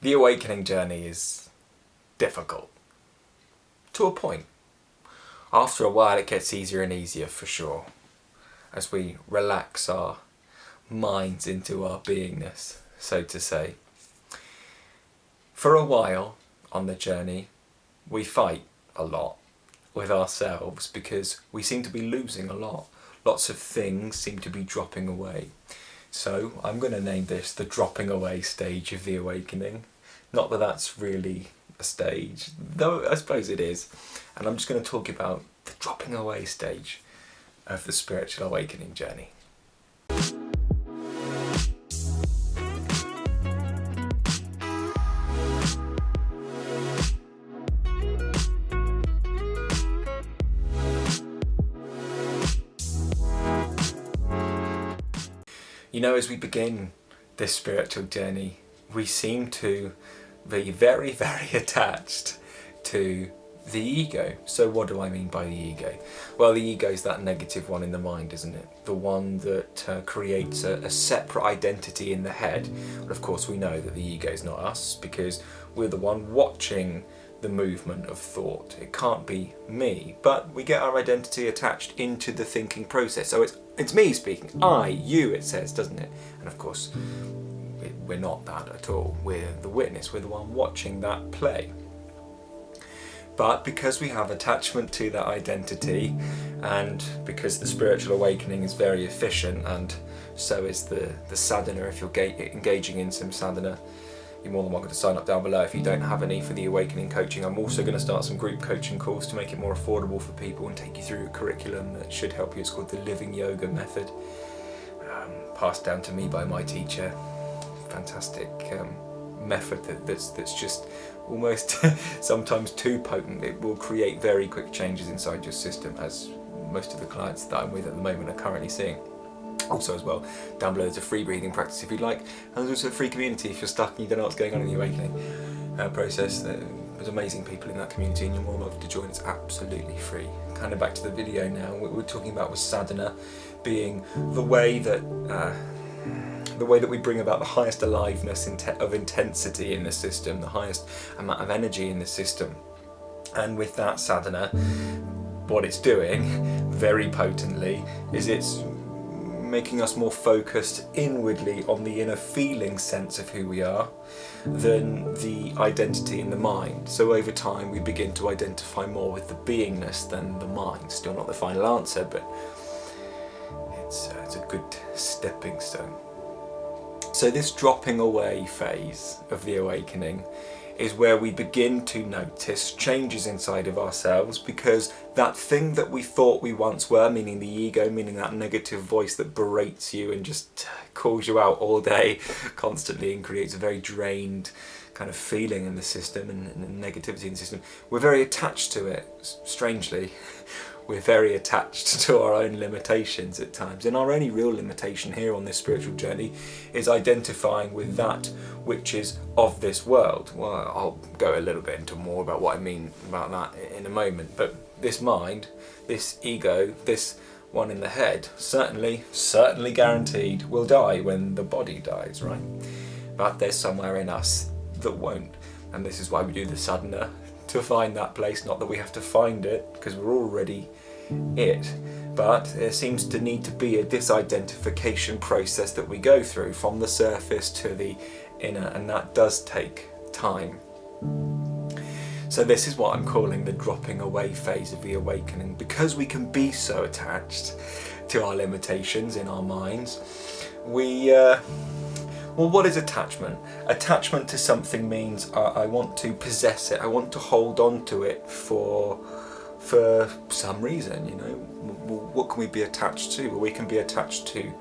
The awakening journey is difficult. To a point. After a while it gets easier and easier for sure, as we relax our minds into our beingness, so to say. For a while on the journey, we fight a lot with ourselves because we seem to be losing a lot. Lots of things seem to be dropping away. So I'm going to name this the dropping away stage of the awakening. Not that that's really a stage, though I suppose it is. And I'm just going to talk about the dropping away stage of the spiritual awakening journey. You know, as we begin this spiritual journey, we seem to be very, very attached to the ego. So what do I mean by the ego? Well, the ego is that negative one in the mind, isn't it? The one that creates a separate identity in the head. But of course we know that the ego is not us because we're the one watching the movement of thought. It can't be me, but we get our identity attached into the thinking process. So it's me speaking, I, you, it says, doesn't it? And of course, we're not that at all. We're the witness, we're the one watching that play. But because we have attachment to that identity, and because the spiritual awakening is very efficient, and so is the sadhana, if you're engaging in some sadhana, you're more than welcome to sign up down below if you don't have any for the awakening coaching. I'm also going to start some group coaching calls to make it more affordable for people and take you through a curriculum that should help you. It's called the Living Yoga Method, passed down to me by my teacher. Fantastic method that's just almost sometimes too potent. It will create very quick changes inside your system, as most of the clients that I'm with at the moment are currently seeing. Also as well, down below there's a free breathing practice if you'd like, and there's also a free community if you're stuck and you don't know what's going on in the awakening process. There's amazing people in that community and you're more than welcome to join. It's absolutely free. Kind of back to the video now. What we're talking about was sadhana being the way that we bring about the highest aliveness of intensity in the system, the highest amount of energy in the system. And with that sadhana, what it's doing very potently is it's making us more focused inwardly on the inner feeling sense of who we are than the identity in the mind. So over time we begin to identify more with the beingness than the mind. Still not the final answer, but it's a good stepping stone. So this dropping away phase of the awakening is where we begin to notice changes inside of ourselves, because that thing that we thought we once were, meaning the ego, meaning that negative voice that berates you and just calls you out all day constantly and creates a very drained kind of feeling in the system and negativity in the system, we're very attached to it, strangely. We're very attached to our own limitations at times, and our only real limitation here on this spiritual journey is identifying with that which is of this world. Well, I'll go a little bit into more about what I mean about that in a moment, but this mind, this ego, this one in the head, certainly guaranteed will die when the body dies, right? But there's somewhere in us that won't, and this is why we do the sadhana, to find that place. Not that we have to find it, because we're already it, but there seems to need to be a disidentification process that we go through from the surface to the inner, and that does take time. So this is what I'm calling the dropping away phase of the awakening, because we can be so attached to our limitations in our minds. Well, what is attachment? Attachment to something means I want to possess it. I want to hold on to it for some reason, you know. What can we be attached to? Well, we can be attached to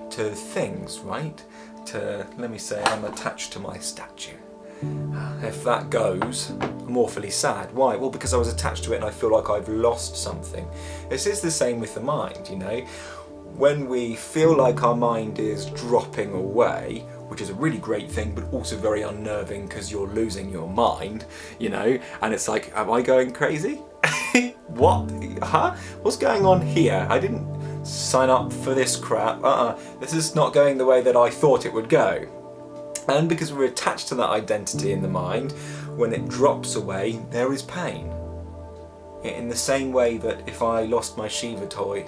things, right? Let me say, I'm attached to my statue. If that goes, I'm awfully sad. Why? Well, because I was attached to it and I feel like I've lost something. This is the same with the mind, you know. When we feel like our mind is dropping away, which is a really great thing, but also very unnerving because you're losing your mind, you know, and it's like, am I going crazy? What? Huh? What's going on here? I didn't sign up for this crap. This is not going the way that I thought it would go. And because we're attached to that identity in the mind, when it drops away, there is pain. In the same way that if I lost my Shiva toy?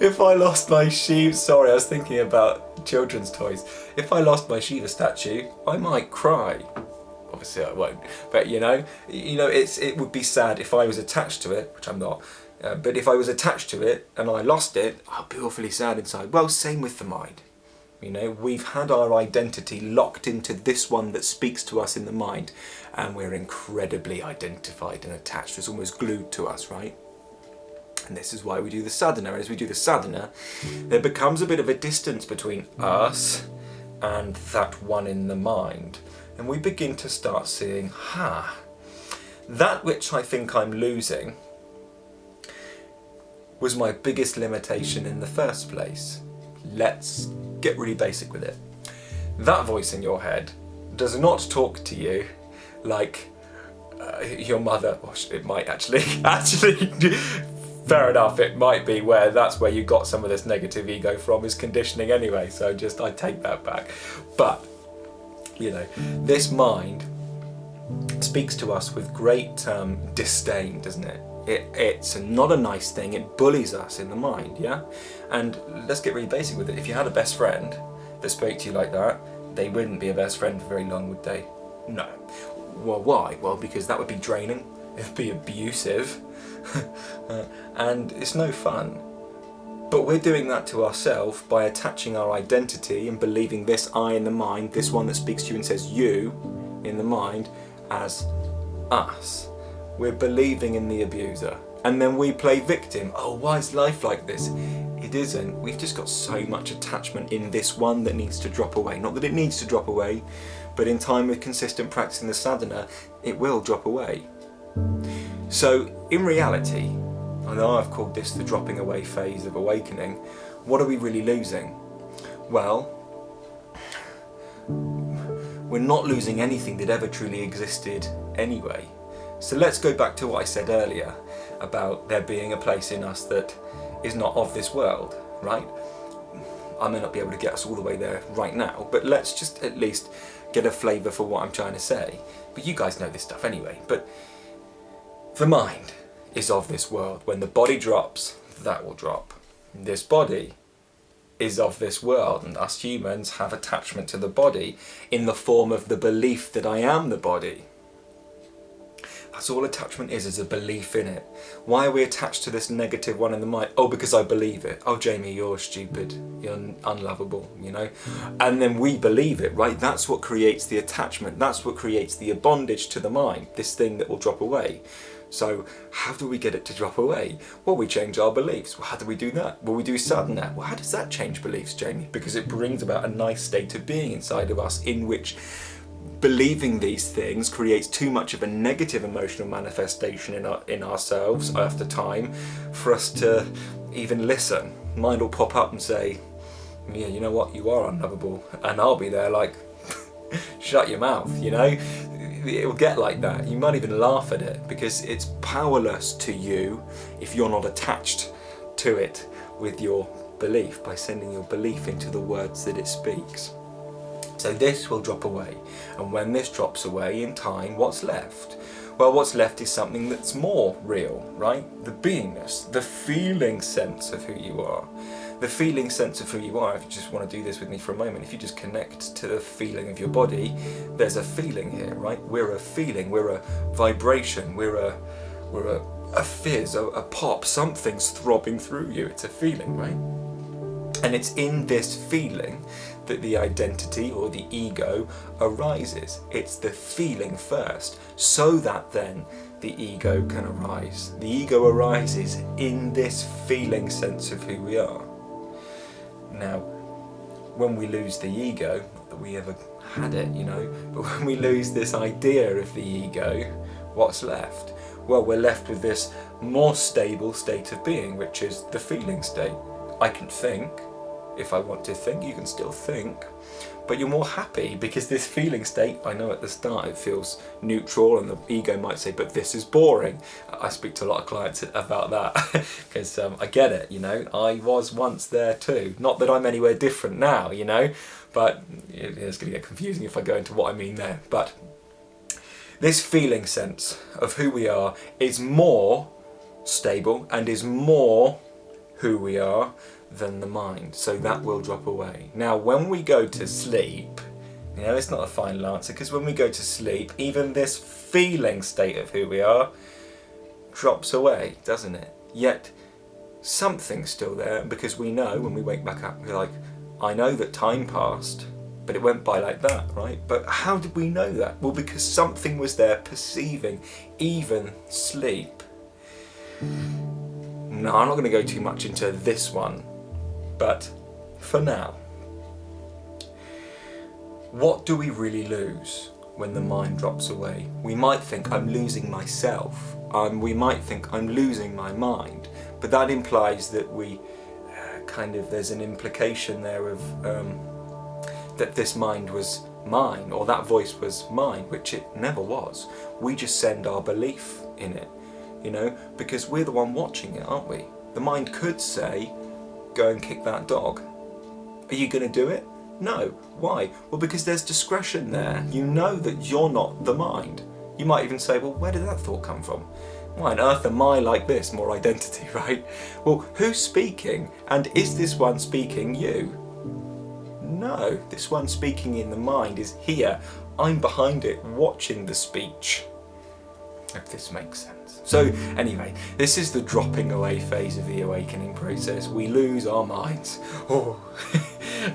If I lost my Shiva, sorry, I was thinking about children's toys. If I lost my Shiva statue, I might cry. Obviously I won't, but it would be sad if I was attached to it, which I'm not, but if I was attached to it and I lost it, I'd be awfully sad inside. Well, same with the mind. We've had our identity locked into this one that speaks to us in the mind, and we're incredibly identified and attached. It's almost glued to us, right? And this is why we do the sadhana. As we do the sadhana, there becomes a bit of a distance between us and that one in the mind. And we begin to start seeing, that which I think I'm losing was my biggest limitation in the first place. Let's get really basic with it. That voice in your head does not talk to you like your mother. Well, it might actually, fair enough, it might be where that's where you got some of this negative ego from, is conditioning anyway, so I take that back. But, this mind speaks to us with great disdain, doesn't it? It's not a nice thing, it bullies us in the mind, yeah? And let's get really basic with it. If you had a best friend that spoke to you like that, they wouldn't be a best friend for very long, would they? No. Well, why? Well, because that would be draining, it'd be abusive, and it's no fun. But we're doing that to ourselves by attaching our identity and believing this I in the mind, this one that speaks to you and says you in the mind, as us. We're believing in the abuser, and then we play victim. Oh, why is life like this? It isn't. We've just got so much attachment in this one that needs to drop away. Not that it needs to drop away, but in time with consistent practice in the sadhana, it will drop away. So in reality, I know I've called this the dropping away phase of awakening. What are we really losing? Well, we're not losing anything that ever truly existed anyway. So let's go back to what I said earlier about there being a place in us that is not of this world, right? I may not be able to get us all the way there right now, but let's just at least get a flavour for what I'm trying to say. But you guys know this stuff anyway. But the mind is of this world. When the body drops, that will drop. This body is of this world, and us humans have attachment to the body in the form of the belief that I am the body. That's all attachment is a belief in it. Why are we attached to this negative one in the mind? Oh, because I believe it. Oh, Jamie, you're stupid. You're unlovable, And then we believe it, right? That's what creates the attachment. That's what creates the bondage to the mind, this thing that will drop away. So how do we get it to drop away? Well, we change our beliefs. Well, how do we do that? Well, we do sadhana. Well, how does that change beliefs, Jamie? Because it brings about a nice state of being inside of us in which believing these things creates too much of a negative emotional manifestation in ourselves after time for us to even listen. Mind will pop up and say, yeah, you know what, you are unlovable. And I'll be there like, shut your mouth, It will get like that. You might even laugh at it because it's powerless to you if you're not attached to it with your belief, by sending your belief into the words that it speaks. So this will drop away, and when this drops away in time, what's left? Well, what's left is something that's more real, right? The beingness, the feeling sense of who you are. The feeling sense of who you are, if you just want to do this with me for a moment, if you just connect to the feeling of your body, there's a feeling here, right? We're a feeling, we're a vibration, we're a fizz, a pop, something's throbbing through you, it's a feeling, right? And it's in this feeling that the identity or the ego arises. It's the feeling first, so that then the ego can arise. The ego arises in this feeling sense of who we are. Now, when we lose the ego, not that we ever had it, but when we lose this idea of the ego, what's left? Well, we're left with this more stable state of being, which is the feeling state. I can think. If I want to think, you can still think, but you're more happy because this feeling state, I know at the start it feels neutral and the ego might say, but this is boring. I speak to a lot of clients about that because I get it, you know, I was once there too. Not that I'm anywhere different now, you know, but it's going to get confusing if I go into what I mean there. But this feeling sense of who we are is more stable and is more who we are than the mind, so that will drop away. Now when we go to sleep, you know, it's not a final answer, because when we go to sleep, even this feeling state of who we are drops away, doesn't it? Yet something's still there, because we know when we wake back up, we're like, I know that time passed, but it went by like that, right? But how did we know that? Well, because something was there perceiving even sleep. No, I'm not going to go too much into this one, but for now, what do we really lose when the mind drops away? We might think I'm losing myself, we might think I'm losing my mind, but that implies that we there's an implication there of that this mind was mine, or that voice was mine, which it never was. We just send our belief in it, you know, because we're the one watching it, aren't we? The mind could say, go and kick that dog. Are you going to do it? No. Why? Well, because there's discretion there. You know that you're not the mind. You might even say, well, where did that thought come from? Why on earth am I like this? More identity, right? Well, who's speaking? And is this one speaking you? No, this one speaking in the mind is here. I'm behind it, watching the speech. If this makes sense. So anyway, this is the dropping away phase of the awakening process. We lose our minds,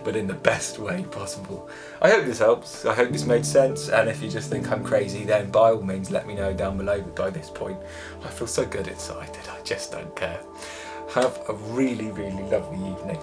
but in the best way possible. I hope this helps. I hope this made sense. And if you just think I'm crazy, then by all means let me know down below. But by this point, I feel so good inside that I just don't care. Have a really, really lovely evening.